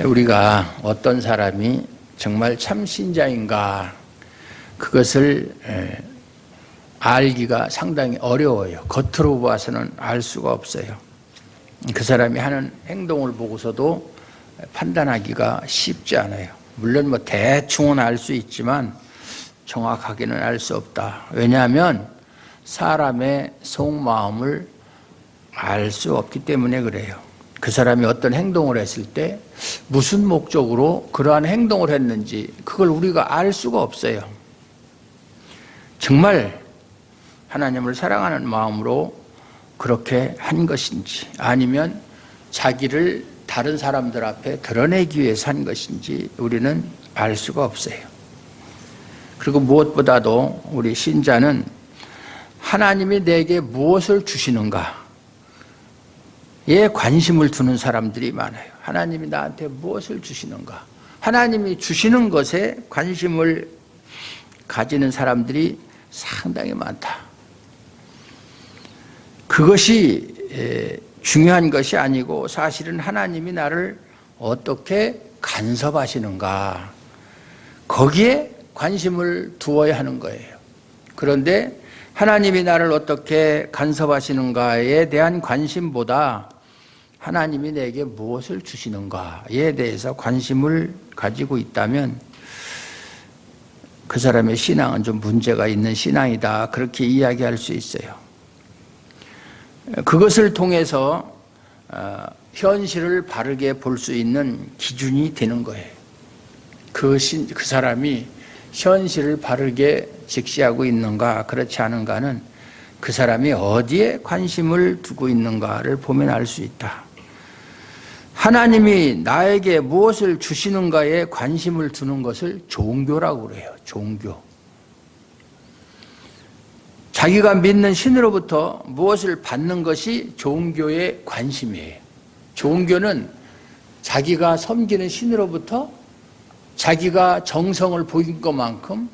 우리가 어떤 사람이 정말 참 신자인가 그것을 알기가 상당히 어려워요. 겉으로 봐서는 알 수가 없어요. 그 사람이 하는 행동을 보고서도 판단하기가 쉽지 않아요. 물론 뭐 대충은 알 수 있지만 정확하게는 알 수 없다. 왜냐하면 사람의 속마음을 알 수 없기 때문에 그래요. 그 사람이 어떤 행동을 했을 때 무슨 목적으로 그러한 행동을 했는지 그걸 우리가 알 수가 없어요. 정말 하나님을 사랑하는 마음으로 그렇게 한 것인지 아니면 자기를 다른 사람들 앞에 드러내기 위해서 한 것인지 우리는 알 수가 없어요. 그리고 무엇보다도 우리 신자는 하나님이 내게 무엇을 주시는가 에 관심을 두는 사람들이 많아요. 하나님이 나한테 무엇을 주시는가, 하나님이 주시는 것에 관심을 가지는 사람들이 상당히 많다. 그것이 중요한 것이 아니고 사실은 하나님이 나를 어떻게 간섭하시는가 거기에 관심을 두어야 하는 거예요. 그런데 하나님이 나를 어떻게 간섭하시는가에 대한 관심보다 하나님이 내게 무엇을 주시는가에 대해서 관심을 가지고 있다면 그 사람의 신앙은 좀 문제가 있는 신앙이다, 그렇게 이야기할 수 있어요. 그것을 통해서 현실을 바르게 볼 수 있는 기준이 되는 거예요. 그 사람이 현실을 바르게 직시하고 있는가 그렇지 않은가는 그 사람이 어디에 관심을 두고 있는가를 보면 알 수 있다. 하나님이 나에게 무엇을 주시는가에 관심을 두는 것을 종교라고 그래요. 종교. 자기가 믿는 신으로부터 무엇을 받는 것이 종교의 관심이에요. 종교는 자기가 섬기는 신으로부터 자기가 정성을 보인 것만큼,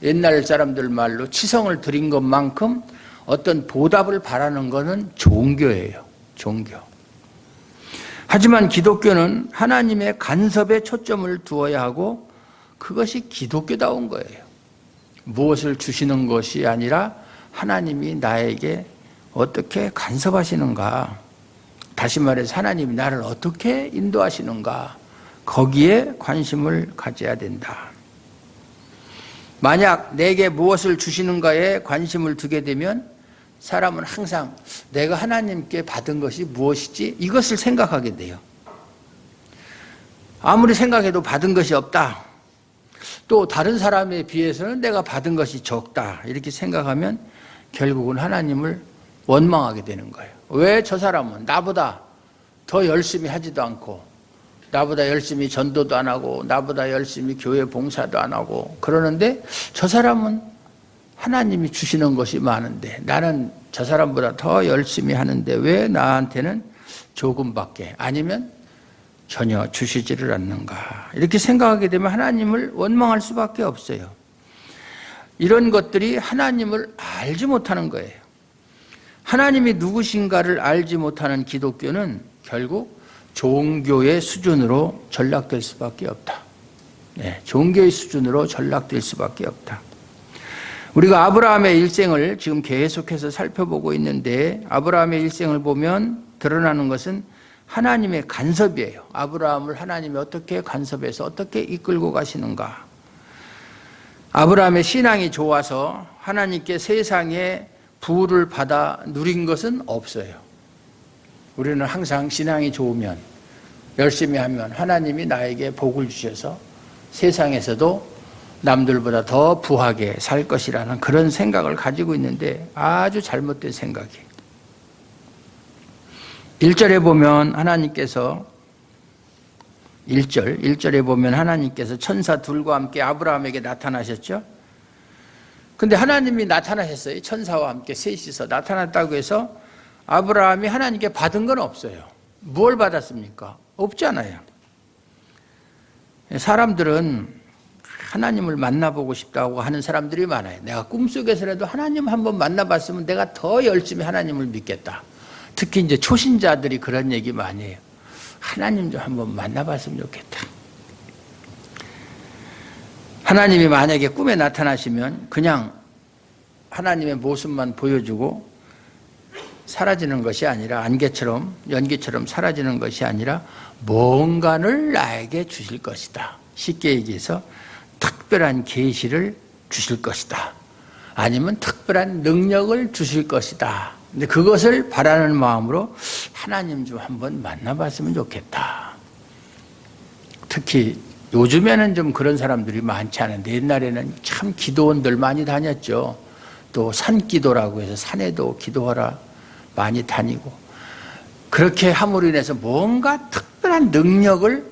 옛날 사람들 말로 치성을 드린 것만큼 어떤 보답을 바라는 것은 종교예요. 종교. 하지만 기독교는 하나님의 간섭에 초점을 두어야 하고 그것이 기독교다운 거예요. 무엇을 주시는 것이 아니라 하나님이 나에게 어떻게 간섭하시는가, 다시 말해서 하나님이 나를 어떻게 인도하시는가, 거기에 관심을 가져야 된다. 만약 내게 무엇을 주시는가에 관심을 두게 되면 사람은 항상 내가 하나님께 받은 것이 무엇이지? 이것을 생각하게 돼요. 아무리 생각해도 받은 것이 없다. 또 다른 사람에 비해서는 내가 받은 것이 적다. 이렇게 생각하면 결국은 하나님을 원망하게 되는 거예요. 왜 저 사람은 나보다 더 열심히 하지도 않고 나보다 열심히 전도도 안 하고 나보다 열심히 교회 봉사도 안 하고 그러는데 저 사람은 하나님이 주시는 것이 많은데 나는 저 사람보다 더 열심히 하는데 왜 나한테는 조금밖에 아니면 전혀 주시지를 않는가, 이렇게 생각하게 되면 하나님을 원망할 수밖에 없어요. 이런 것들이 하나님을 알지 못하는 거예요. 하나님이 누구신가를 알지 못하는 기독교는 결국 종교의 수준으로 전락될 수밖에 없다. 종교의 수준으로 전락될 수밖에 없다. 우리가 아브라함의 일생을 지금 계속해서 살펴보고 있는데 아브라함의 일생을 보면 드러나는 것은 하나님의 간섭이에요. 아브라함을 하나님이 어떻게 간섭해서 어떻게 이끌고 가시는가. 아브라함의 신앙이 좋아서 하나님께 세상의 부를 받아 누린 것은 없어요. 우리는 항상 신앙이 좋으면 열심히 하면 하나님이 나에게 복을 주셔서 세상에서도 남들보다 더 부하게 살 것이라는 그런 생각을 가지고 있는데 아주 잘못된 생각이에요. 1절에 보면 하나님께서 1절에 보면 하나님께서 천사 둘과 함께 아브라함에게 나타나셨죠. 근데 하나님이 나타나셨어요. 천사와 함께 셋이서 나타났다고 해서 아브라함이 하나님께 받은 건 없어요. 뭘 받았습니까? 없잖아요. 사람들은 하나님을 만나보고 싶다고 하는 사람들이 많아요. 내가 꿈속에서라도 하나님 한번 만나봤으면 내가 더 열심히 하나님을 믿겠다. 특히 이제 초신자들이 그런 얘기 많이 해요. 하나님 좀 한번 만나봤으면 좋겠다. 하나님이 만약에 꿈에 나타나시면 그냥 하나님의 모습만 보여주고 사라지는 것이 아니라 안개처럼 연기처럼 사라지는 것이 아니라 뭔가를 나에게 주실 것이다. 쉽게 얘기해서 특별한 계시를 주실 것이다. 아니면 특별한 능력을 주실 것이다. 근데 그것을 바라는 마음으로 하나님 좀 한번 만나봤으면 좋겠다. 특히 요즘에는 좀 그런 사람들이 많지 않은데 옛날에는 참 기도원들 많이 다녔죠. 또 산기도라고 해서 산에도 기도하라 많이 다니고 그렇게 함으로 인해서 뭔가 특별한 능력을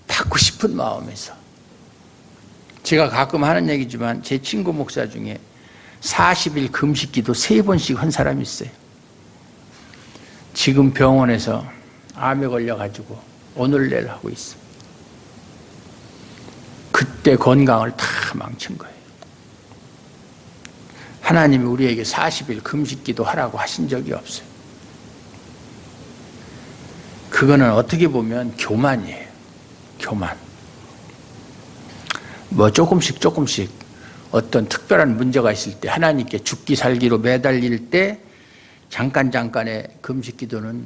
받고 싶은 마음에서 제가 가끔 하는 얘기지만 제 친구 목사 중에 40일 금식기도 3번씩 한 사람이 있어요. 지금 병원에서 암에 걸려가지고 오늘 내일 하고 있어. 그때 건강을 다 망친 거예요. 하나님이 우리에게 40일 금식기도 하라고 하신 적이 없어요. 그거는 어떻게 보면 교만이에요. 교만. 뭐 조금씩 어떤 특별한 문제가 있을 때 하나님께 죽기 살기로 매달릴 때 잠깐의 금식기도는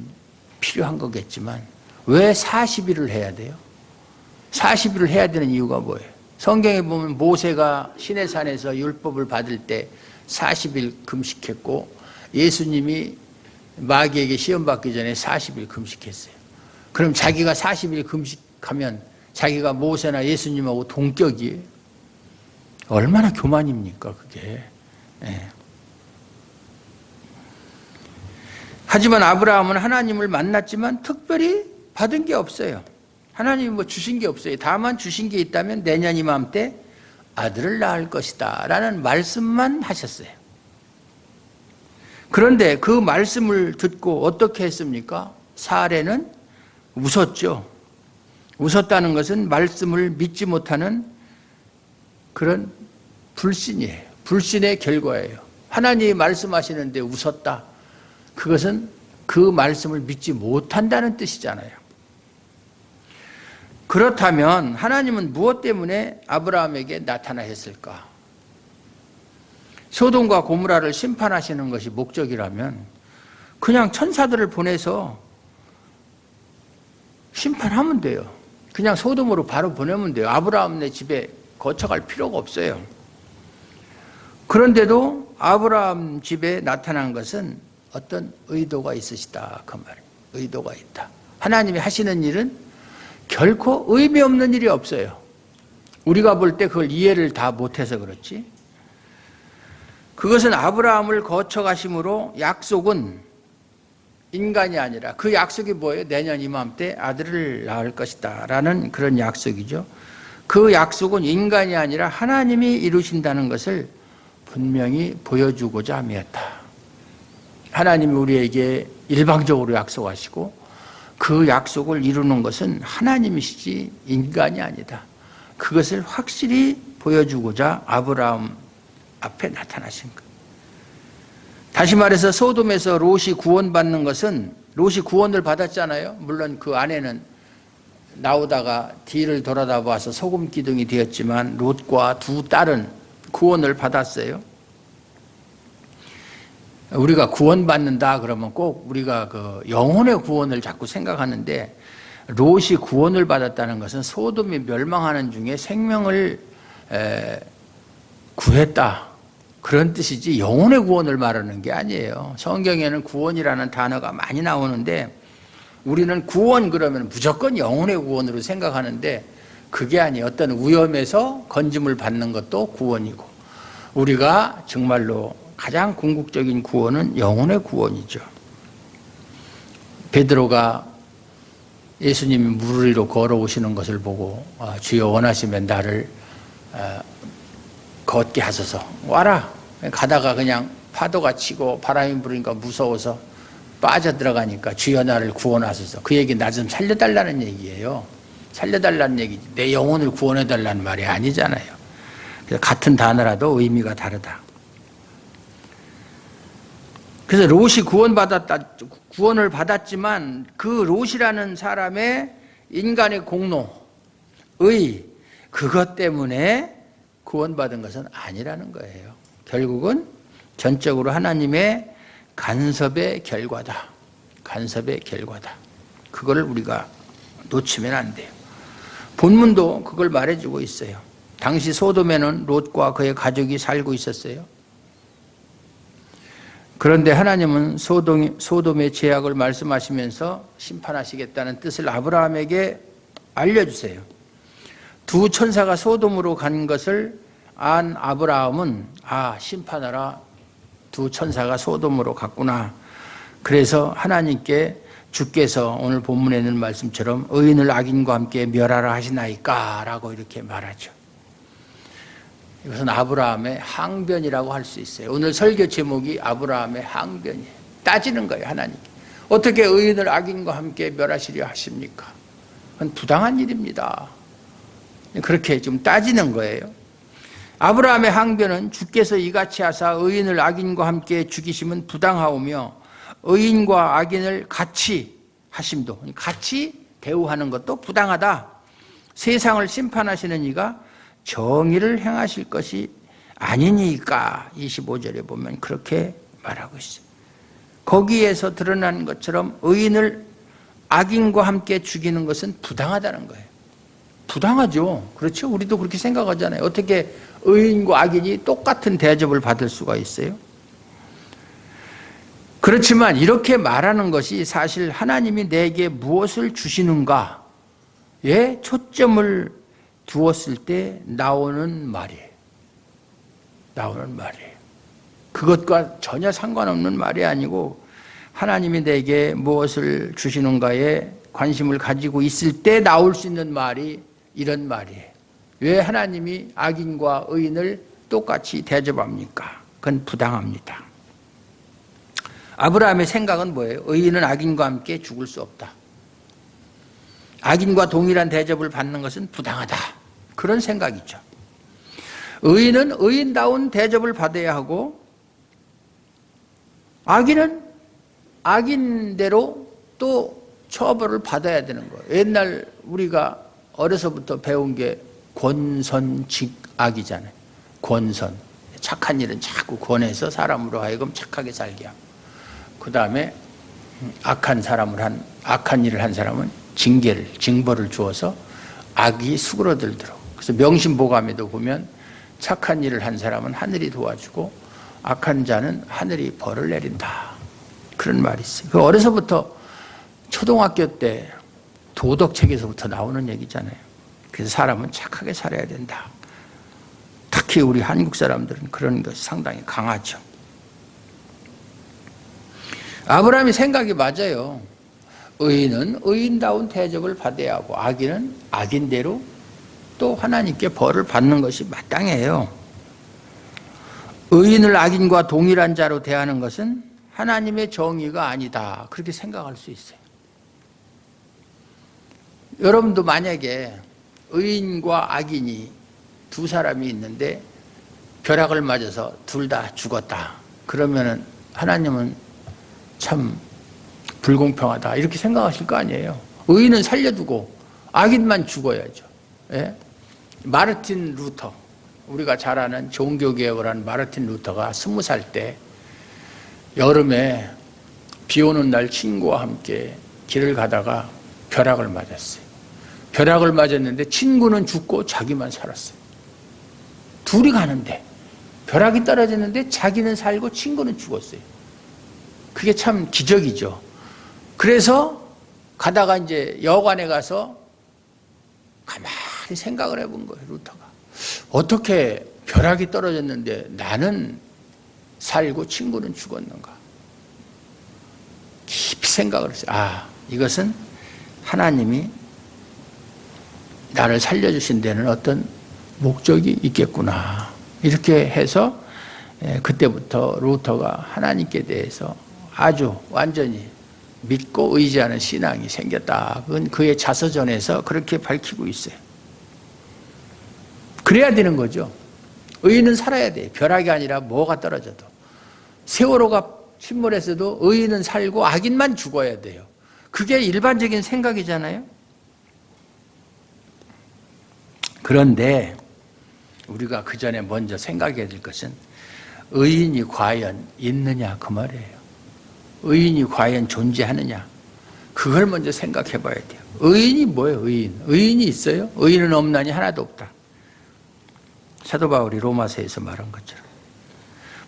필요한 거겠지만 왜 40일을 해야 돼요? 40일을 해야 되는 이유가 뭐예요? 성경에 보면 모세가 시내산에서 율법을 받을 때 40일 금식했고 예수님이 마귀에게 시험 받기 전에 40일 금식했어요. 그럼 자기가 40일 금식하면 자기가 모세나 예수님하고 동격이에요. 얼마나 교만입니까 그게. 예. 하지만 아브라함은 하나님을 만났지만 특별히 받은 게 없어요. 하나님이 뭐 주신 게 없어요. 다만 주신 게 있다면 내년 이맘때 아들을 낳을 것이다 라는 말씀만 하셨어요. 그런데 그 말씀을 듣고 어떻게 했습니까? 사레는 웃었죠. 웃었다는 것은 말씀을 믿지 못하는 그런 불신이에요. 불신의 결과예요. 하나님이 말씀하시는데 웃었다. 그것은 그 말씀을 믿지 못한다는 뜻이잖아요. 그렇다면 하나님은 무엇 때문에 아브라함에게 나타나셨을까? 소돔과 고모라를 심판하시는 것이 목적이라면 그냥 천사들을 보내서 심판하면 돼요. 그냥 소돔으로 바로 보내면 돼요. 아브라함네 집에 거쳐갈 필요가 없어요. 그런데도 아브라함 집에 나타난 것은 어떤 의도가 있으시다 그 말이에요. 의도가 있다. 하나님이 하시는 일은 결코 의미 없는 일이 없어요. 우리가 볼 때 그걸 이해를 다 못해서 그렇지. 그것은 아브라함을 거쳐가심으로 약속은 인간이 아니라 그 약속이 뭐예요? 내년 이맘때 아들을 낳을 것이다 라는 그런 약속이죠. 그 약속은 인간이 아니라 하나님이 이루신다는 것을 분명히 보여주고자 함이었다. 하나님이 우리에게 일방적으로 약속하시고 그 약속을 이루는 것은 하나님이시지 인간이 아니다. 그것을 확실히 보여주고자 아브라함 앞에 나타나신 것. 다시 말해서 소돔에서 롯이 구원받는 것은 롯이 구원을 받았잖아요. 물론 그 아내는 나오다가 뒤를 돌아다 봐서 소금 기둥이 되었지만 롯과 두 딸은 구원을 받았어요. 우리가 구원받는다 그러면 꼭 우리가 그 영혼의 구원을 자꾸 생각하는데 롯이 구원을 받았다는 것은 소돔이 멸망하는 중에 생명을 구했다 그런 뜻이지 영혼의 구원을 말하는 게 아니에요. 성경에는 구원이라는 단어가 많이 나오는데 우리는 구원 그러면 무조건 영혼의 구원으로 생각하는데 그게 아니에요. 어떤 위험에서 건짐을 받는 것도 구원이고 우리가 정말로 가장 궁극적인 구원은 영혼의 구원이죠. 베드로가 예수님이 물 위로 걸어오시는 것을 보고 주여 원하시면 나를 걷게 하소서. 와라. 가다가 그냥 파도가 치고 바람이 부르니까 무서워서 빠져들어가니까 주여 나를 구원하소서. 그 얘기 나 좀 살려달라는 얘기예요. 살려달라는 얘기지 내 영혼을 구원해달라는 말이 아니잖아요. 그래서 같은 단어라도 의미가 다르다. 그래서 롯이 구원을 받았지만 그 롯이라는 사람의 인간의 공로, 그것 때문에 구원받은 것은 아니라는 거예요. 결국은 전적으로 하나님의 간섭의 결과다. 간섭의 결과다. 그걸 우리가 놓치면 안 돼요. 본문도 그걸 말해주고 있어요. 당시 소돔에는 롯과 그의 가족이 살고 있었어요. 그런데 하나님은 소돔의 죄악을 말씀하시면서 심판하시겠다는 뜻을 아브라함에게 알려주세요. 두 천사가 소돔으로 간 것을 안 아브라함은 심판하라, 두 천사가 소돔으로 갔구나. 그래서 하나님께 주께서 오늘 본문에 있는 말씀처럼 의인을 악인과 함께 멸하라 하시나이까 라고 이렇게 말하죠. 이것은 아브라함의 항변이라고 할 수 있어요. 오늘 설교 제목이 아브라함의 항변이에요. 따지는 거예요. 하나님께. 어떻게 의인을 악인과 함께 멸하시려 하십니까? 그건 부당한 일입니다. 그렇게 좀 따지는 거예요. 아브라함의 항변은 주께서 이같이 하사 의인을 악인과 함께 죽이시면 부당하오며 의인과 악인을 같이 하심도, 같이 대우하는 것도 부당하다. 세상을 심판하시는 이가 정의를 행하실 것이 아니니까 25절에 보면 그렇게 말하고 있어요. 거기에서 드러난 것처럼 의인을 악인과 함께 죽이는 것은 부당하다는 거예요. 부당하죠. 그렇죠? 우리도 그렇게 생각하잖아요. 어떻게 의인과 악인이 똑같은 대접을 받을 수가 있어요? 그렇지만 이렇게 말하는 것이 사실 하나님이 내게 무엇을 주시는가에 초점을 두었을 때 나오는 말이에요. 나오는 말이에요. 그것과 전혀 상관없는 말이 아니고 하나님이 내게 무엇을 주시는가에 관심을 가지고 있을 때 나올 수 있는 말이 이런 말이에요. 왜 하나님이 악인과 의인을 똑같이 대접합니까? 그건 부당합니다. 아브라함의 생각은 뭐예요? 의인은 악인과 함께 죽을 수 없다. 악인과 동일한 대접을 받는 것은 부당하다. 그런 생각이죠. 의인은 의인다운 대접을 받아야 하고 악인은 악인대로 또 처벌을 받아야 되는 거예요. 옛날 우리가 어려서부터 배운 게 권선직악이잖아요. 권선. 착한 일은 자꾸 권해서 사람으로 하여금 착하게 살게 하고, 그 다음에 악한 일을 한 사람은 징벌을 주어서 악이 수그러들도록. 그래서 명심보감에도 보면 착한 일을 한 사람은 하늘이 도와주고 악한 자는 하늘이 벌을 내린다. 그런 말이 있어요. 그 어려서부터 초등학교 때 도덕책에서부터 나오는 얘기잖아요. 그래서 사람은 착하게 살아야 된다. 특히 우리 한국 사람들은 그런 것이 상당히 강하죠. 아브라함의 생각이 맞아요. 의인은 의인다운 대접을 받아야 하고 악인은 악인대로 또 하나님께 벌을 받는 것이 마땅해요. 의인을 악인과 동일한 자로 대하는 것은 하나님의 정의가 아니다. 그렇게 생각할 수 있어요. 여러분도 만약에 의인과 악인이 두 사람이 있는데 벼락을 맞아서 둘 다 죽었다. 그러면은 하나님은 참 불공평하다. 이렇게 생각하실 거 아니에요. 의인은 살려두고 악인만 죽어야죠. 예? 마르틴 루터, 우리가 잘 아는 종교개혁을 한 마르틴 루터가 20살 때 여름에 비 오는 날 친구와 함께 길을 가다가 벼락을 맞았어요. 벼락을 맞았는데 친구는 죽고 자기만 살았어요. 둘이 가는데 벼락이 떨어졌는데 자기는 살고 친구는 죽었어요. 그게 참 기적이죠. 그래서 가다가 이제 여관에 가서 가만히 생각을 해본 거예요, 루터가. 어떻게 벼락이 떨어졌는데 나는 살고 친구는 죽었는가? 깊이 생각을 했어요. 이것은 하나님이 나를 살려주신 데는 어떤 목적이 있겠구나. 이렇게 해서 그때부터 루터가 하나님께 대해서 아주 완전히 믿고 의지하는 신앙이 생겼다. 그건 그의 자서전에서 그렇게 밝히고 있어요. 그래야 되는 거죠. 의인은 살아야 돼요. 벼락이 아니라 뭐가 떨어져도. 세월호가 침몰했어도 의인은 살고 악인만 죽어야 돼요. 그게 일반적인 생각이잖아요. 그런데 우리가 그 전에 먼저 생각해야 될 것은 의인이 과연 있느냐 그 말이에요. 의인이 과연 존재하느냐 그걸 먼저 생각해 봐야 돼요. 의인이 뭐예요? 의인이 있어요? 의인은 없나니 하나도 없다. 사도 바울이 로마서에서 말한 것처럼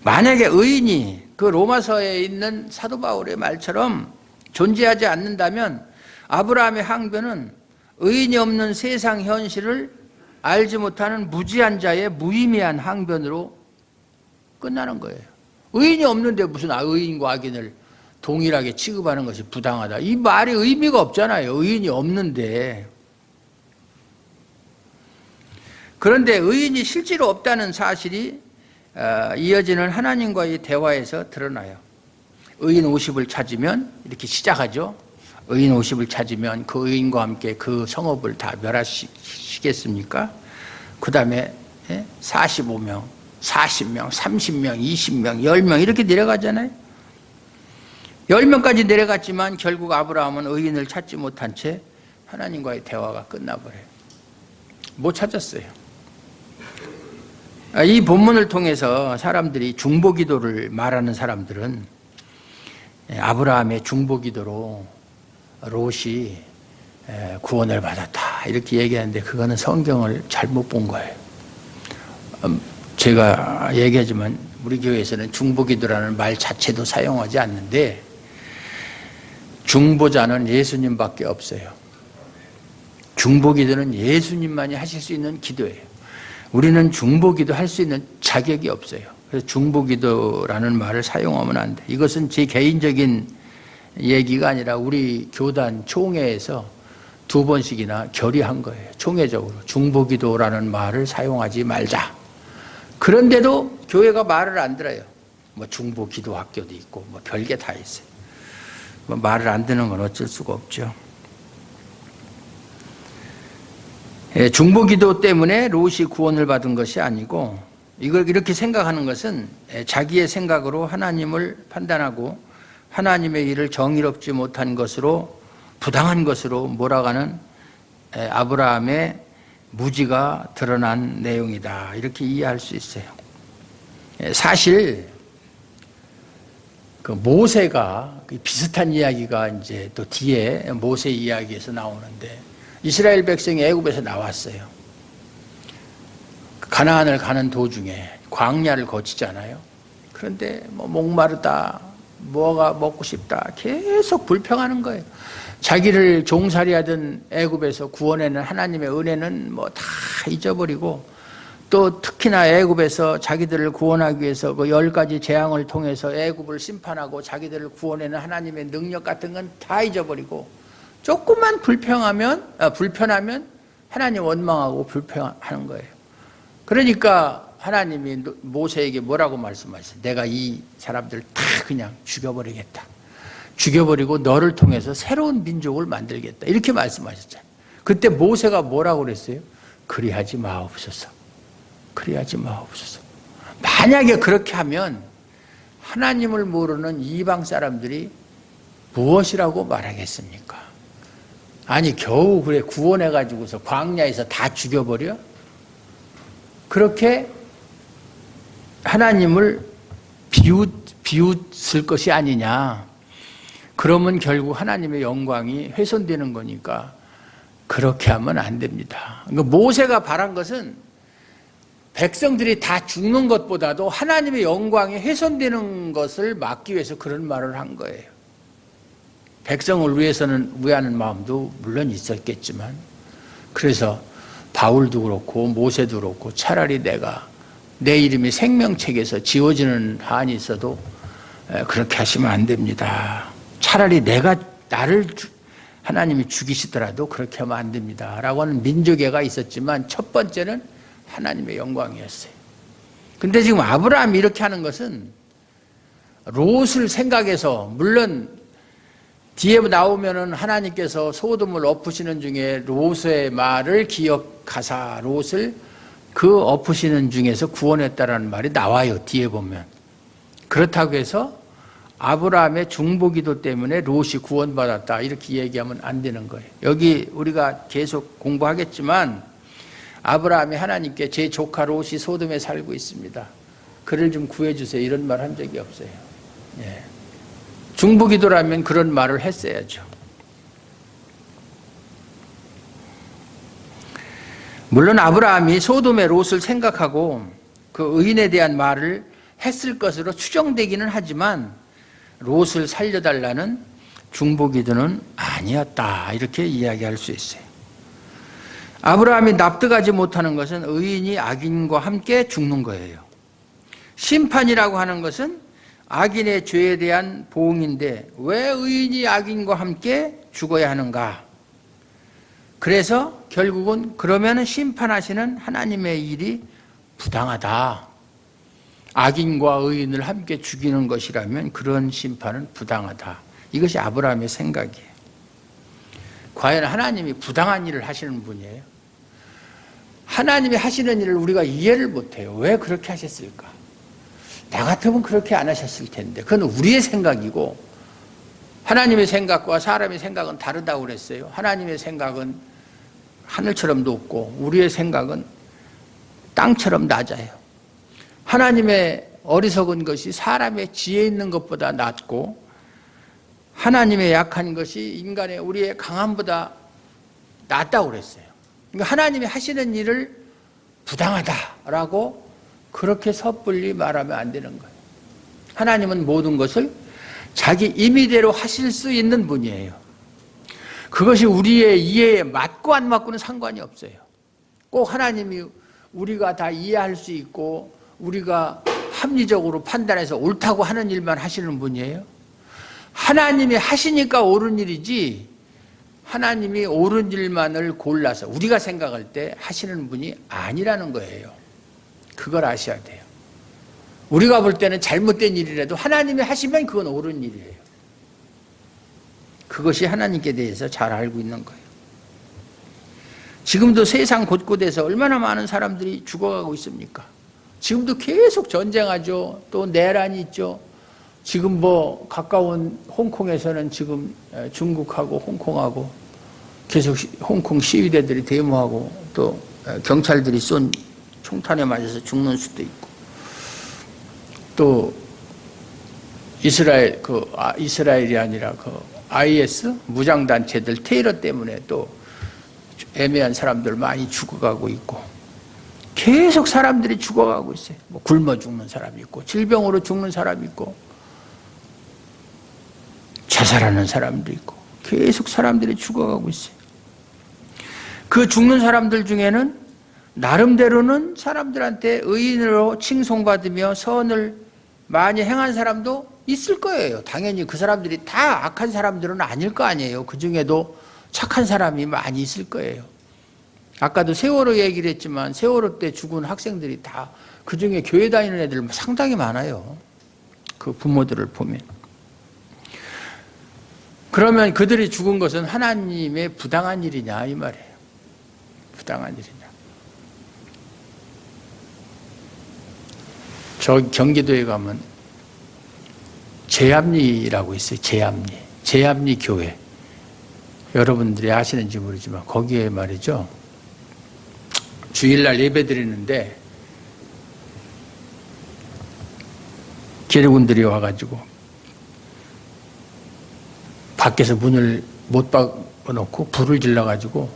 만약에 의인이 그 로마서에 있는 사도 바울의 말처럼 존재하지 않는다면 아브라함의 항변은 의인이 없는 세상 현실을 알지 못하는 무지한 자의 무의미한 항변으로 끝나는 거예요. 의인이 없는데 무슨 의인과 악인을 동일하게 취급하는 것이 부당하다. 이 말이 의미가 없잖아요. 의인이 없는데. 그런데 의인이 실제로 없다는 사실이 이어지는 하나님과의 대화에서 드러나요. 의인 50을 찾으면 이렇게 시작하죠. 의인 50을 찾으면 그 의인과 함께 그 성읍을 다 멸하시겠습니까? 그 다음에 45명, 40명, 30명, 20명, 10명 이렇게 내려가잖아요. 10명까지 내려갔지만 결국 아브라함은 의인을 찾지 못한 채 하나님과의 대화가 끝나버려요. 못 찾았어요. 이 본문을 통해서 사람들이 중보기도를 말하는 사람들은 아브라함의 중보기도로 롯이 구원을 받았다 이렇게 얘기하는데 그거는 성경을 잘못 본 거예요. 제가 얘기하지만 우리 교회에서는 중보기도라는 말 자체도 사용하지 않는데 중보자는 예수님밖에 없어요. 중보기도는 예수님만이 하실 수 있는 기도예요. 우리는 중보기도 할 수 있는 자격이 없어요. 그래서 중보기도라는 말을 사용하면 안 돼. 이것은 제 개인적인 얘기가 아니라 우리 교단 총회에서 2번씩이나 결의한 거예요. 총회적으로 중보기도라는 말을 사용하지 말자. 그런데도 교회가 말을 안 들어요. 뭐 중보기도 학교도 있고 뭐 별게 다 있어요. 뭐 말을 안 듣는 건 어쩔 수가 없죠. 중보기도 때문에 롯이 구원을 받은 것이 아니고 이걸 이렇게 생각하는 것은 자기의 생각으로 하나님을 판단하고 하나님의 일을 정의롭지 못한 것으로 부당한 것으로 몰아가는 아브라함의 무지가 드러난 내용이다. 이렇게 이해할 수 있어요. 사실 그 모세가 비슷한 이야기가 이제 또 뒤에 모세 이야기에서 나오는데 이스라엘 백성이 애굽에서 나왔어요. 가나안을 가는 도중에 광야를 거치잖아요. 그런데 뭐 목마르다, 뭐가 먹고 싶다 계속 불평하는 거예요. 자기를 종살이하던 애굽에서 구원해낸 하나님의 은혜는 뭐 다 잊어버리고 또 특히나 애굽에서 자기들을 구원하기 위해서 그 10가지 재앙을 통해서 애굽을 심판하고 자기들을 구원해낸 하나님의 능력 같은 건 다 잊어버리고 조금만 불편하면 하나님 원망하고 불평하는 거예요. 그러니까 하나님이 모세에게 뭐라고 말씀하셨어요? 내가 이 사람들 다 그냥 죽여버리겠다. 죽여버리고 너를 통해서 새로운 민족을 만들겠다. 이렇게 말씀하셨잖아요. 그때 모세가 뭐라고 그랬어요? 그리하지 마옵소서. 그리하지 마옵소서. 만약에 그렇게 하면 하나님을 모르는 이방 사람들이 무엇이라고 말하겠습니까? 아니 겨우 그래 구원해가지고서 광야에서 다 죽여버려? 그렇게 하나님을 비웃을 것이 아니냐. 그러면 결국 하나님의 영광이 훼손되는 거니까 그렇게 하면 안 됩니다. 그러니까 모세가 바란 것은 백성들이 다 죽는 것보다도 하나님의 영광이 훼손되는 것을 막기 위해서 그런 말을 한 거예요. 백성을 위해서는 위하는 마음도 물론 있었겠지만 그래서 바울도 그렇고 모세도 그렇고 차라리 내 이름이 생명책에서 지워지는 한이 있어도 그렇게 하시면 안 됩니다. 차라리 나를 하나님이 죽이시더라도 그렇게 하면 안 됩니다. 라고 하는 민족애가 있었지만 첫 번째는 하나님의 영광이었어요. 근데 지금 아브라함이 이렇게 하는 것은 롯을 생각해서 물론 뒤에 나오면은 하나님께서 소돔을 엎으시는 중에 롯의 말을 기억하사 롯을 그 엎으시는 중에서 구원했다라는 말이 나와요. 뒤에 보면. 그렇다고 해서 아브라함의 중보기도 때문에 롯이 구원받았다 이렇게 얘기하면 안 되는 거예요. 여기 우리가 계속 공부하겠지만 아브라함이 하나님께 제 조카 롯이 소돔에 살고 있습니다. 그를 좀 구해주세요. 이런 말 한 적이 없어요. 예. 중보기도라면 그런 말을 했어야죠. 물론 아브라함이 소돔의 롯을 생각하고 그 의인에 대한 말을 했을 것으로 추정되기는 하지만 롯을 살려달라는 중보기도는 아니었다 이렇게 이야기할 수 있어요. 아브라함이 납득하지 못하는 것은 의인이 악인과 함께 죽는 거예요. 심판이라고 하는 것은 악인의 죄에 대한 보응인데 왜 의인이 악인과 함께 죽어야 하는가? 그래서 결국은 그러면 심판하시는 하나님의 일이 부당하다. 악인과 의인을 함께 죽이는 것이라면 그런 심판은 부당하다. 이것이 아브라함의 생각이에요. 과연 하나님이 부당한 일을 하시는 분이에요? 하나님이 하시는 일을 우리가 이해를 못해요. 왜 그렇게 하셨을까? 나 같으면 그렇게 안 하셨을 텐데. 그건 우리의 생각이고 하나님의 생각과 사람의 생각은 다르다고 그랬어요. 하나님의 생각은 하늘처럼 높고 우리의 생각은 땅처럼 낮아요. 하나님의 어리석은 것이 사람의 지혜 있는 것보다 낮고 하나님의 약한 것이 인간의 우리의 강함보다 낫다고 그랬어요. 그러니까 하나님이 하시는 일을 부당하다라고 그렇게 섣불리 말하면 안 되는 거예요. 하나님은 모든 것을 자기 임의대로 하실 수 있는 분이에요. 그것이 우리의 이해에 맞고 안 맞고는 상관이 없어요. 꼭 하나님이 우리가 다 이해할 수 있고 우리가 합리적으로 판단해서 옳다고 하는 일만 하시는 분이에요. 하나님이 하시니까 옳은 일이지 하나님이 옳은 일만을 골라서 우리가 생각할 때 하시는 분이 아니라는 거예요. 그걸 아셔야 돼요. 우리가 볼 때는 잘못된 일이라도 하나님이 하시면 그건 옳은 일이에요. 그것이 하나님께 대해서 잘 알고 있는 거예요. 지금도 세상 곳곳에서 얼마나 많은 사람들이 죽어가고 있습니까? 지금도 계속 전쟁하죠. 또 내란이 있죠. 지금 뭐 가까운 홍콩에서는 지금 중국하고 홍콩하고 계속 홍콩 시위대들이 데모하고 또 경찰들이 쏜 총탄에 맞아서 죽는 수도 있고 또 이스라엘이 아니라 IS 무장단체들 테러 때문에 또 애매한 사람들 많이 죽어가고 있고 계속 사람들이 죽어가고 있어요. 뭐 굶어 죽는 사람이 있고 질병으로 죽는 사람이 있고 자살하는 사람도 있고 계속 사람들이 죽어가고 있어요. 그 죽는 사람들 중에는 나름대로는 사람들한테 의인으로 칭송받으며 선을 많이 행한 사람도 있을 거예요. 당연히 그 사람들이 다 악한 사람들은 아닐 거 아니에요. 그 중에도 착한 사람이 많이 있을 거예요. 아까도 세월호 얘기를 했지만 세월호 때 죽은 학생들이 다 그 중에 교회 다니는 애들 상당히 많아요. 그 부모들을 보면. 그러면 그들이 죽은 것은 하나님의 부당한 일이냐 이 말이에요. 부당한 일이냐. 저 경기도에 가면 제암리라고 있어요. 제암리 교회. 여러분들이 아시는지 모르지만 거기에 말이죠. 주일날 예배 드리는데 기록원들이 와가지고 밖에서 문을 못 박아놓고 불을 질러가지고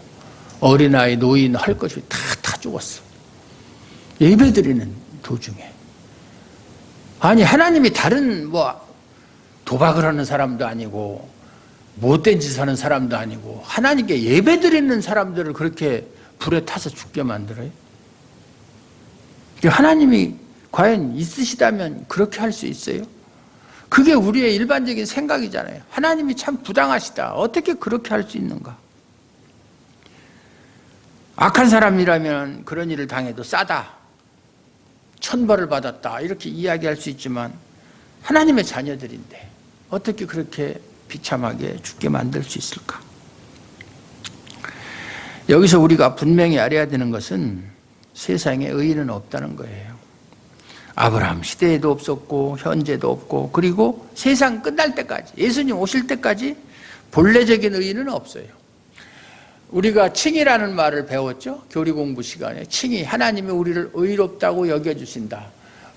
어린아이, 노인 할 것이 다 죽었어. 예배 드리는 도중에. 아니 하나님이 다른 도박을 하는 사람도 아니고 못된 짓 하는 사람도 아니고 하나님께 예배 드리는 사람들을 그렇게 불에 타서 죽게 만들어요? 하나님이 과연 있으시다면 그렇게 할 수 있어요? 그게 우리의 일반적인 생각이잖아요. 하나님이 참 부당하시다. 어떻게 그렇게 할 수 있는가? 악한 사람이라면 그런 일을 당해도 싸다. 천벌을 받았다. 이렇게 이야기할 수 있지만 하나님의 자녀들인데 어떻게 그렇게 비참하게 죽게 만들 수 있을까? 여기서 우리가 분명히 알아야 되는 것은 세상에 의인은 없다는 거예요. 아브라함 시대에도 없었고 현재도 없고 그리고 세상 끝날 때까지 예수님 오실 때까지 본래적인 의인은 없어요. 우리가 칭의라는 말을 배웠죠. 교리 공부 시간에 칭의, 하나님이 우리를 의롭다고 여겨주신다.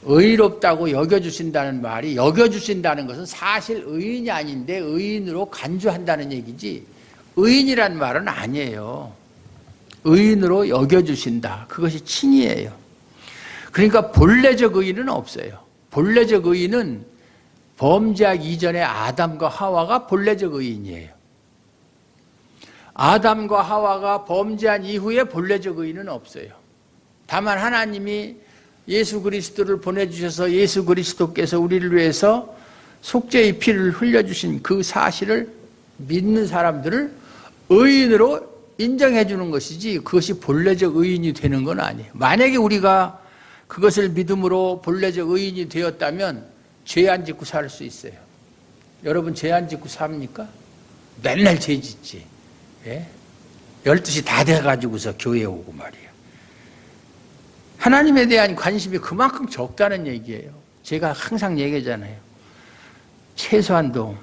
의롭다고 여겨주신다는 말이, 여겨주신다는 것은 사실 의인이 아닌데 의인으로 간주한다는 얘기지 의인이란 말은 아니에요. 의인으로 여겨주신다. 그것이 칭의예요. 그러니까 본래적 의인은 없어요. 본래적 의인은 범죄하기 이전에 아담과 하와가 본래적 의인이에요. 아담과 하와가 범죄한 이후에 본래적 의인은 없어요. 다만 하나님이 예수 그리스도를 보내주셔서 예수 그리스도께서 우리를 위해서 속죄의 피를 흘려주신 그 사실을 믿는 사람들을 의인으로 인정해 주는 것이지 그것이 본래적 의인이 되는 건 아니에요. 만약에 우리가 그것을 믿음으로 본래적 의인이 되었다면 죄 안 짓고 살 수 있어요. 여러분 죄 안 짓고 삽니까? 맨날 죄 짓지. 예? 12시 다 돼가지고서 교회 오고 말이에요. 하나님에 대한 관심이 그만큼 적다는 얘기예요. 제가 항상 얘기하잖아요. 최소한도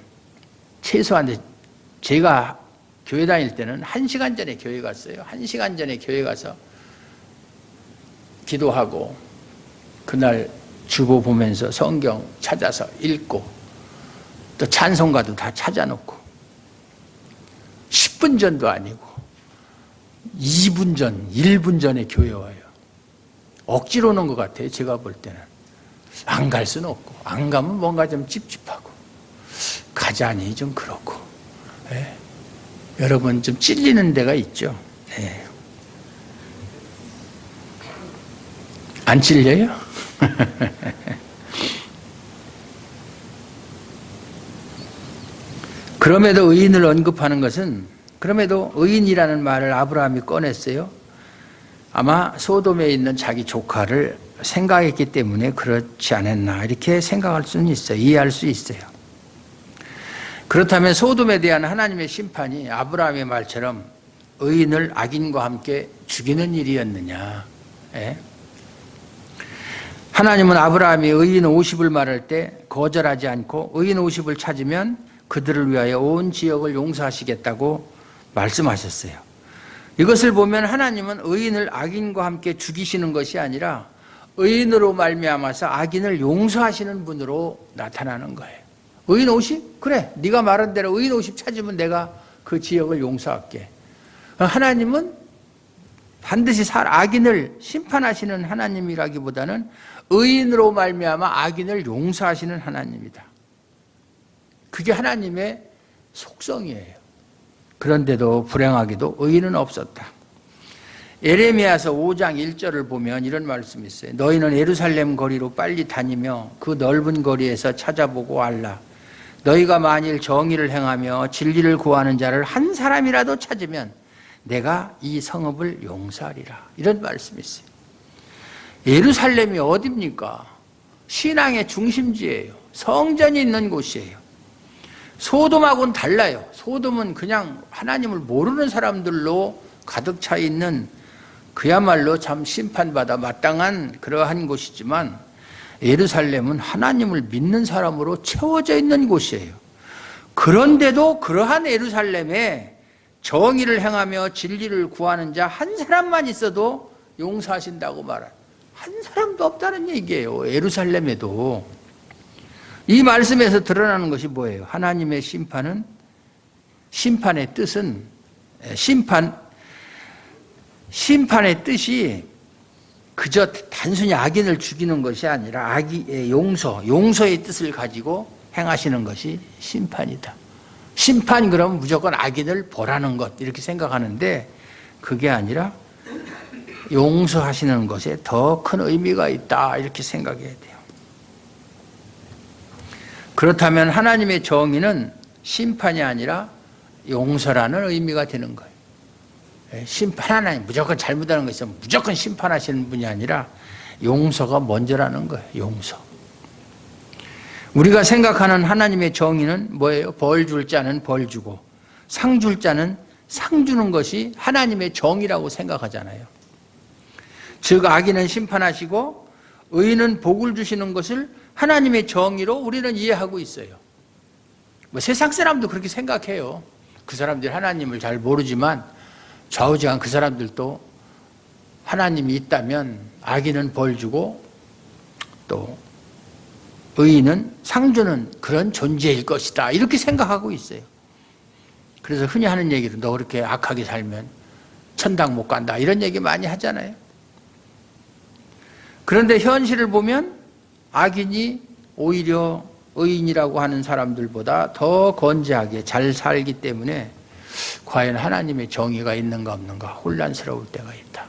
제가 교회 다닐 때는 1시간 전에 교회 갔어요. 1시간 전에 교회 가서 기도하고 그날 주보 보면서 성경 찾아서 읽고 또 찬송가도 다 찾아놓고 10분 전도 아니고 2분 전, 1분 전에 교회 와요. 억지로 오는 것 같아요. 제가 볼 때는. 안 갈 수는 없고 안 가면 뭔가 좀 찝찝하고 가자니 좀 그렇고 예? 여러분 좀 찔리는 데가 있죠. 예. 안 찔려요? 그럼에도 의인을 언급하는 것은 그럼에도 의인이라는 말을 아브라함이 꺼냈어요. 아마 소돔에 있는 자기 조카를 생각했기 때문에 그렇지 않았나 이렇게 생각할 수는 있어요. 이해할 수 있어요. 그렇다면 소돔에 대한 하나님의 심판이 아브라함의 말처럼 의인을 악인과 함께 죽이는 일이었느냐. 예? 하나님은 아브라함이 의인 50을 말할 때 거절하지 않고 의인 50을 찾으면 그들을 위하여 온 지역을 용서하시겠다고 말씀하셨어요. 이것을 보면 하나님은 의인을 악인과 함께 죽이시는 것이 아니라 의인으로 말미암아서 악인을 용서하시는 분으로 나타나는 거예요. 의인 50? 그래, 네가 말한 대로 의인 50 찾으면 내가 그 지역을 용서할게. 하나님은 반드시 악인을 심판하시는 하나님이라기보다는 의인으로 말미암아 악인을 용서하시는 하나님이다. 그게 하나님의 속성이에요. 그런데도 불행하게도 의인은 없었다. 예레미야서 5장 1절을 보면 이런 말씀이 있어요. 너희는 예루살렘 거리로 빨리 다니며 그 넓은 거리에서 찾아보고 알라. 너희가 만일 정의를 행하며 진리를 구하는 자를 한 사람이라도 찾으면 내가 이 성읍을 용서하리라. 이런 말씀이 있어요. 예루살렘이 어디입니까? 신앙의 중심지예요. 성전이 있는 곳이에요. 소돔하고는 달라요. 소돔은 그냥 하나님을 모르는 사람들로 가득 차 있는 그야말로 참 심판받아 마땅한 그러한 곳이지만 예루살렘은 하나님을 믿는 사람으로 채워져 있는 곳이에요. 그런데도 그러한 예루살렘에 정의를 행하며 진리를 구하는 자 한 사람만 있어도 용서하신다고 말한 한 사람도 없다는 얘기예요. 예루살렘에도. 이 말씀에서 드러나는 것이 뭐예요? 하나님의 심판의 뜻은 심판의 뜻이 그저 단순히 악인을 죽이는 것이 아니라 악의 용서의 뜻을 가지고 행하시는 것이 심판이다. 심판 그러면 무조건 악인을 벌하는 것 이렇게 생각하는데 그게 아니라 용서하시는 것에 더 큰 의미가 있다 이렇게 생각해야 돼요. 그렇다면 하나님의 정의는 심판이 아니라 용서라는 의미가 되는 거예요. 하나님 무조건 잘못하는 거 있으면 무조건 심판하시는 분이 아니라 용서가 먼저라는 거예요. 용서. 우리가 생각하는 하나님의 정의는 뭐예요? 벌 줄 자는 벌 주고 상 줄 자는 상 주는 것이 하나님의 정의라고 생각하잖아요. 즉 악인은 심판하시고 의인은 복을 주시는 것을 하나님의 정의로 우리는 이해하고 있어요. 뭐 세상 사람도 그렇게 생각해요. 그 사람들이 하나님을 잘 모르지만 좌우지간 그 사람들도 하나님이 있다면 악인은 벌 주고 또 의인은 상 주는 그런 존재일 것이다, 이렇게 생각하고 있어요. 그래서 흔히 하는 얘기로 너 그렇게 악하게 살면 천당 못 간다, 이런 얘기 많이 하잖아요. 그런데 현실을 보면 악인이 오히려 의인이라고 하는 사람들보다 더 건재하게 잘 살기 때문에 과연 하나님의 정의가 있는가 없는가 혼란스러울 때가 있다.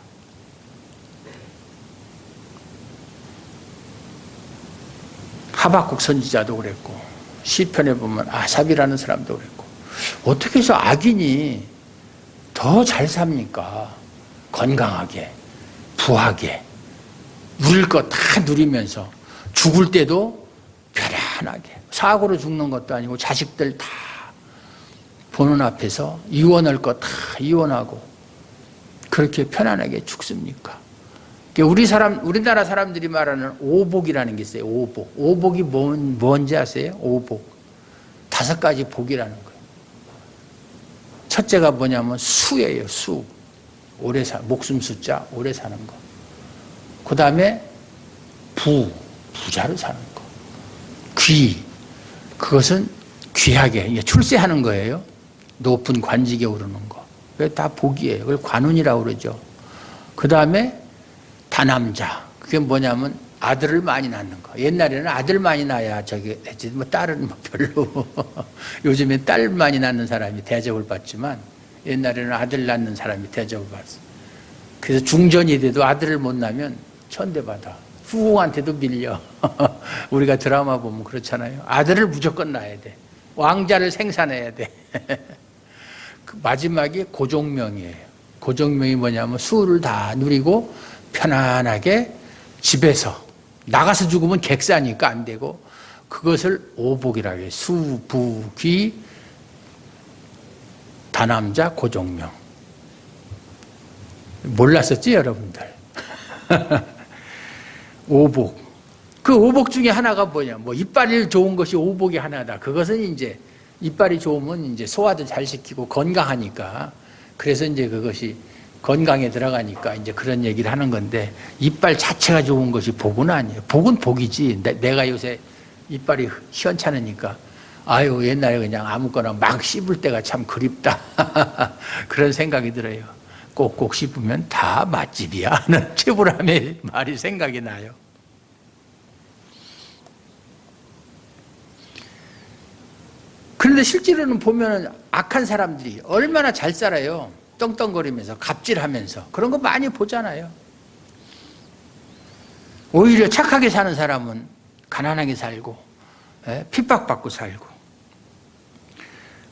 하박국 선지자도 그랬고 시편에 보면 아삽이라는 사람도 그랬고, 어떻게 해서 악인이 더 잘 삽니까? 건강하게, 부하게, 누릴 거 다 누리면서 죽을 때도 편안하게, 사고로 죽는 것도 아니고 자식들 다 보는 앞에서 이혼할 거 다 이혼하고 그렇게 편안하게 죽습니까? 우리나라 사람들이 말하는 오복이라는 게 있어요. 오복. 오복이 뭔지 아세요? 오복. 5가지 복이라는 거예요. 첫째가 뭐냐면 수예요. 수. 목숨 숫자, 오래 사는 거. 그 다음에 부자로 사는 거. 귀. 그것은 귀하게 출세하는 거예요. 높은 관직에 오르는 거. 그게 다 복이에요. 그걸 관운이라고 그러죠. 그 다음에 다남자. 그게 뭐냐면 아들을 많이 낳는 거. 옛날에는 아들 많이 낳아야 했지, 딸은 별로. 요즘엔 딸 많이 낳는 사람이 대접을 받지만 옛날에는 아들 낳는 사람이 대접을 받았어. 그래서 중전이 돼도 아들을 못 낳으면 천대받아. 후궁한테도 밀려. 우리가 드라마 보면 그렇잖아요. 아들을 무조건 낳아야 돼. 왕자를 생산해야 돼. 그 마지막이 고종명이에요. 고종명이 뭐냐면 수를 다 누리고 편안하게 집에서, 나가서 죽으면 객사니까 안 되고, 그것을 오복이라고 해요. 수, 부, 귀, 다남자, 고종명. 몰랐었지 여러분들? 오복. 그 오복 중에 하나가 뭐냐, 이빨이 좋은 것이 오복이 하나다. 그것은 이제 이빨이 좋으면 이제 소화도 잘 시키고 건강하니까, 그래서 이제 그것이 건강에 들어가니까 이제 그런 얘기를 하는 건데, 이빨 자체가 좋은 것이 복은 아니에요. 복은 복이지. 내가 요새 이빨이 시원찮으니까 아유, 옛날에 그냥 아무거나 막 씹을 때가 참 그립다. 그런 생각이 들어요. 꼭꼭 씹으면 다 맛집이야 하는 최불암의 말이 생각이 나요. 그런데 실제로는 보면 악한 사람들이 얼마나 잘 살아요. 떵떵거리면서 갑질하면서. 그런 거 많이 보잖아요. 오히려 착하게 사는 사람은 가난하게 살고 핍박받고 살고,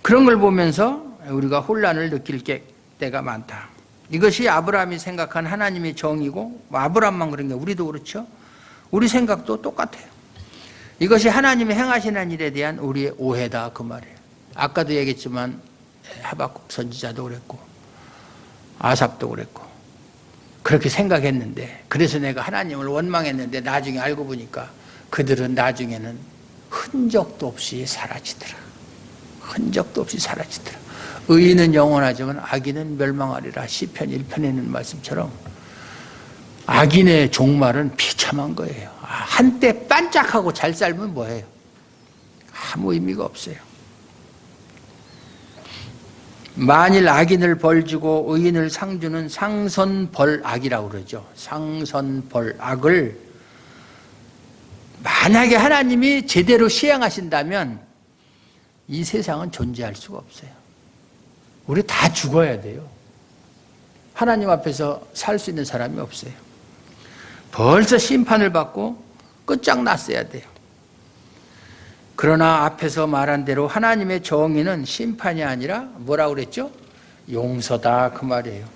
그런 걸 보면서 우리가 혼란을 느낄 때가 많다. 이것이 아브라함이 생각한 하나님의 정의고, 아브라함만 그런 게 우리도 그렇죠. 우리 생각도 똑같아요. 이것이 하나님이 행하시는 일에 대한 우리의 오해다, 그 말이에요. 아까도 얘기했지만 하박국 선지자도 그랬고 아삽도 그랬고 그렇게 생각했는데, 그래서 내가 하나님을 원망했는데 나중에 알고 보니까 그들은 나중에는 흔적도 없이 사라지더라. 흔적도 없이 사라지더라. 의인은 영원하지만 악인은 멸망하리라. 시편 1편에 있는 말씀처럼 악인의 종말은 비참한 거예요. 한때 반짝하고 잘 살면 뭐예요? 아무 의미가 없어요. 만일 악인을 벌주고 의인을 상주는 상선벌악이라고 그러죠. 상선벌악을 만약에 하나님이 제대로 시행하신다면 이 세상은 존재할 수가 없어요. 우리 다 죽어야 돼요. 하나님 앞에서 살 수 있는 사람이 없어요. 벌써 심판을 받고 끝장났어야 돼요. 그러나 앞에서 말한 대로 하나님의 정의는 심판이 아니라 뭐라고 그랬죠? 용서다, 그 말이에요.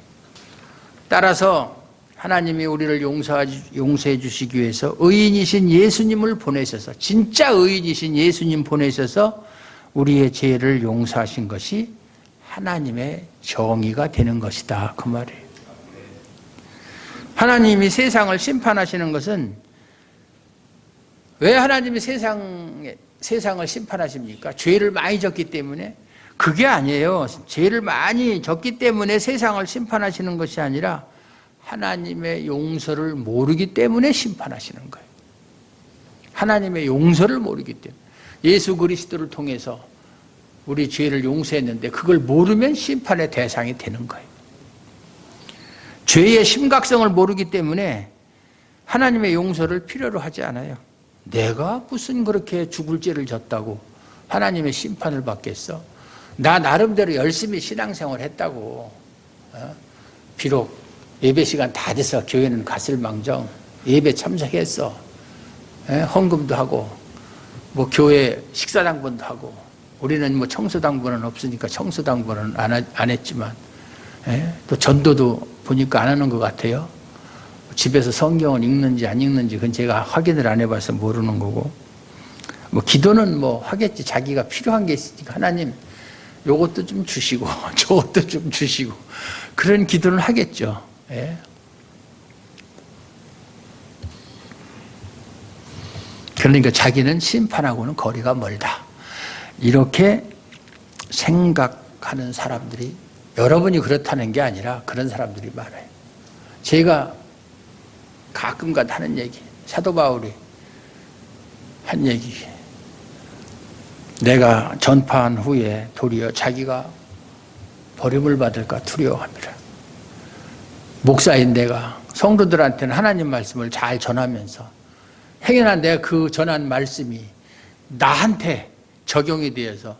따라서 하나님이 우리를 용서해 주시기 위해서 의인이신 예수님을 보내셔서, 진짜 의인이신 예수님 보내셔서 우리의 죄를 용서하신 것이 하나님의 정의가 되는 것이다, 그 말이에요. 하나님이 세상을 심판하시는 것은 왜 하나님이 세상을 심판하십니까? 죄를 많이 졌기 때문에? 그게 아니에요. 죄를 많이 졌기 때문에 세상을 심판하시는 것이 아니라 하나님의 용서를 모르기 때문에 심판하시는 거예요. 하나님의 용서를 모르기 때문에. 예수 그리스도를 통해서 우리 죄를 용서했는데 그걸 모르면 심판의 대상이 되는 거예요. 죄의 심각성을 모르기 때문에 하나님의 용서를 필요로 하지 않아요. 내가 무슨 그렇게 죽을 죄를 졌다고 하나님의 심판을 받겠어? 나 나름대로 열심히 신앙생활 했다고. 비록 예배 시간 다 돼서 교회는 갔을 망정 예배 참석했어. 헌금도 하고 뭐 교회 식사당번도 하고, 우리는 뭐 청소당번은 없으니까 청소당번은 안 했지만, 또 전도도 보니까 안 하는 것 같아요. 집에서 성경을 읽는지 안 읽는지 그건 제가 확인을 안 해봐서 모르는 거고, 뭐 기도는 뭐 하겠지. 자기가 필요한 게 있으니까 하나님 요것도 좀 주시고 저것도 좀 주시고 그런 기도는 하겠죠. 예. 그러니까 자기는 심판하고는 거리가 멀다, 이렇게 생각하는 사람들이, 여러분이 그렇다는 게 아니라 그런 사람들이 많아요. 제가 가끔가다 하는 얘기, 사도 바울이 한 얘기, 내가 전파한 후에 도리어 자기가 버림을 받을까 두려워합니다. 목사인 내가 성도들한테는 하나님 말씀을 잘 전하면서 행여나 내가 그 전한 말씀이 나한테 적용이 되어서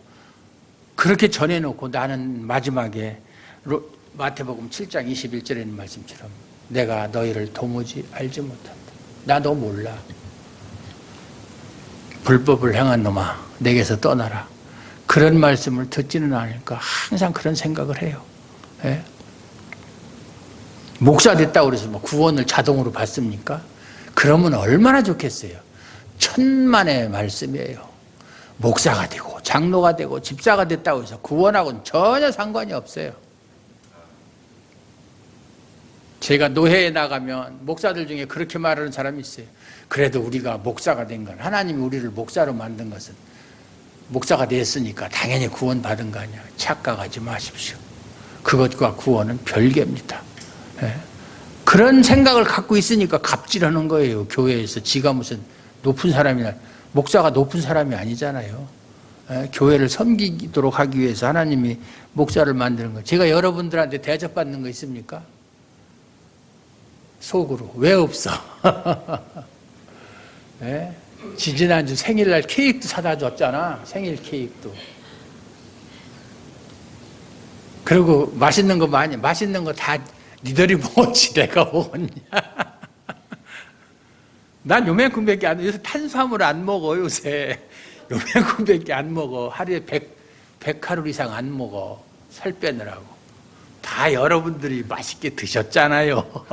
그렇게 전해놓고 나는 마지막에 마태복음 7장 21절에 있는 말씀처럼 내가 너희를 도무지 알지 못한다. 나 너 몰라. 불법을 행한 놈아 내게서 떠나라. 그런 말씀을 듣지는 않을까 항상 그런 생각을 해요. 예? 목사 됐다고 그래서 뭐 구원을 자동으로 받습니까? 그러면 얼마나 좋겠어요. 천만의 말씀이에요. 목사가 되고 장로가 되고 집사가 됐다고 해서 구원하고는 전혀 상관이 없어요. 제가 노회에 나가면 목사들 중에 그렇게 말하는 사람이 있어요. 그래도 우리가 목사가 된 건, 하나님이 우리를 목사로 만든 것은 목사가 됐으니까 당연히 구원 받은 거 아니야. 착각하지 마십시오. 그것과 구원은 별개입니다. 예? 그런 생각을 갖고 있으니까 갑질하는 거예요. 교회에서 지가 무슨 높은 사람이나, 목사가 높은 사람이 아니잖아요. 예? 교회를 섬기도록 하기 위해서 하나님이 목사를 만드는 거예요. 제가 여러분들한테 대접받는 거 있습니까? 속으로. 왜 없어? 예? 지지난주 생일날 케이크도 사다 줬잖아. 생일 케이크도. 그리고 맛있는 거 많이, 맛있는 거 다 니들이 먹었지 내가 먹었냐. 난 요만큼밖에 안, 요새 탄수화물 안 먹어. 요새 요만큼밖에 안 먹어. 하루에 100칼로리 이상 안 먹어. 살 빼느라고. 다 여러분들이 맛있게 드셨잖아요.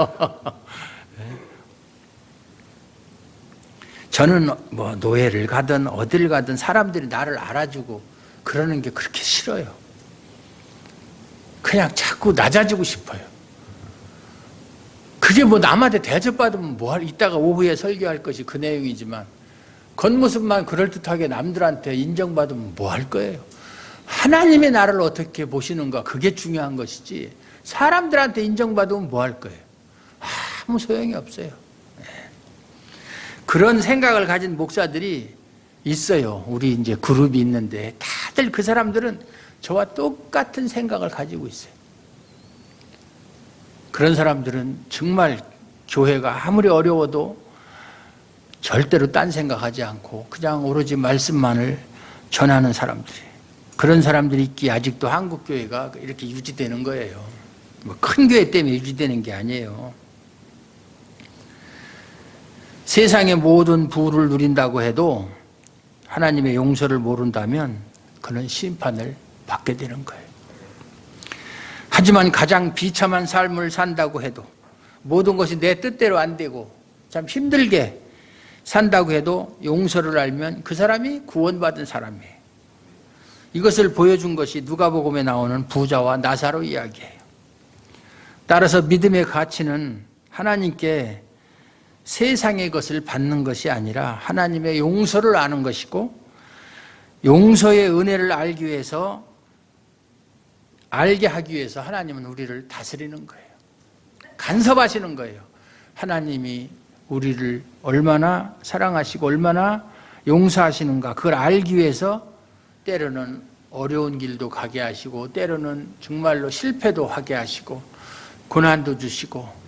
저는 뭐 노예를 가든 어딜 가든 사람들이 나를 알아주고 그러는 게 그렇게 싫어요. 그냥 자꾸 낮아지고 싶어요. 그게 뭐 남한테 대접받으면 뭐할, 이따가 오후에 설교할 것이 그 내용이지만 겉모습만 그럴듯하게 남들한테 인정받으면 뭐 할 거예요. 하나님의 나를 어떻게 보시는가, 그게 중요한 것이지 사람들한테 인정받으면 뭐 할 거예요. 아무 소용이 없어요. 그런 생각을 가진 목사들이 있어요. 우리 이제 그룹이 있는데 다들 그 사람들은 저와 똑같은 생각을 가지고 있어요. 그런 사람들은 정말 교회가 아무리 어려워도 절대로 딴 생각하지 않고 그냥 오로지 말씀만을 전하는 사람들이에요. 그런 사람들이 있기에 아직도 한국 교회가 이렇게 유지되는 거예요. 뭐 큰 교회 때문에 유지되는 게 아니에요. 세상의 모든 부를 누린다고 해도 하나님의 용서를 모른다면 그는 심판을 받게 되는 거예요. 하지만 가장 비참한 삶을 산다고 해도, 모든 것이 내 뜻대로 안 되고 참 힘들게 산다고 해도 용서를 알면 그 사람이 구원받은 사람이에요. 이것을 보여준 것이 누가복음에 나오는 부자와 나사로 이야기예요. 따라서 믿음의 가치는 하나님께 세상의 것을 받는 것이 아니라 하나님의 용서를 아는 것이고, 용서의 은혜를 알게 하기 위해서 하나님은 우리를 다스리는 거예요. 간섭하시는 거예요. 하나님이 우리를 얼마나 사랑하시고 얼마나 용서하시는가, 그걸 알기 위해서 때로는 어려운 길도 가게 하시고, 때로는 정말로 실패도 하게 하시고, 고난도 주시고.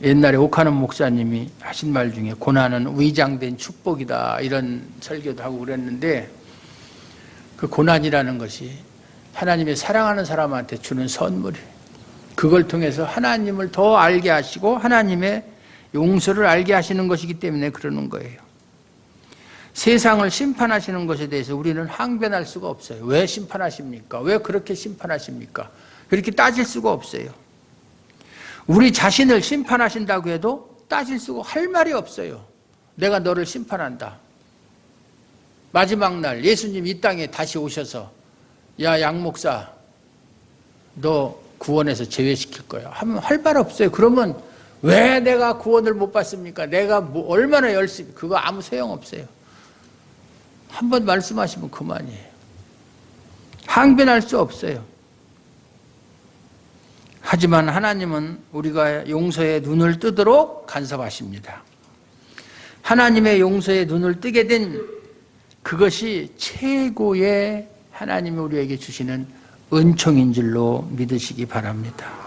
옛날에 옥하는 목사님이 하신 말 중에 고난은 위장된 축복이다, 이런 설교도 하고 그랬는데, 그 고난이라는 것이 하나님의 사랑하는 사람한테 주는 선물이에요. 그걸 통해서 하나님을 더 알게 하시고 하나님의 용서를 알게 하시는 것이기 때문에 그러는 거예요. 세상을 심판하시는 것에 대해서 우리는 항변할 수가 없어요. 왜 심판하십니까? 왜 그렇게 심판하십니까? 그렇게 따질 수가 없어요. 우리 자신을 심판하신다고 해도 따질 수가, 할 말이 없어요. 내가 너를 심판한다. 마지막 날 예수님 이 땅에 다시 오셔서, 야 양 목사, 너 구원에서 제외시킬 거야 하면 할 말 없어요. 그러면 왜 내가 구원을 못 받습니까? 내가 얼마나 열심히, 그거 아무 소용없어요. 한 번 말씀하시면 그만이에요. 항변할 수 없어요. 하지만 하나님은 우리가 용서의 눈을 뜨도록 간섭하십니다. 하나님의 용서의 눈을 뜨게 된 그것이 최고의 하나님이 우리에게 주시는 은총인 줄로 믿으시기 바랍니다.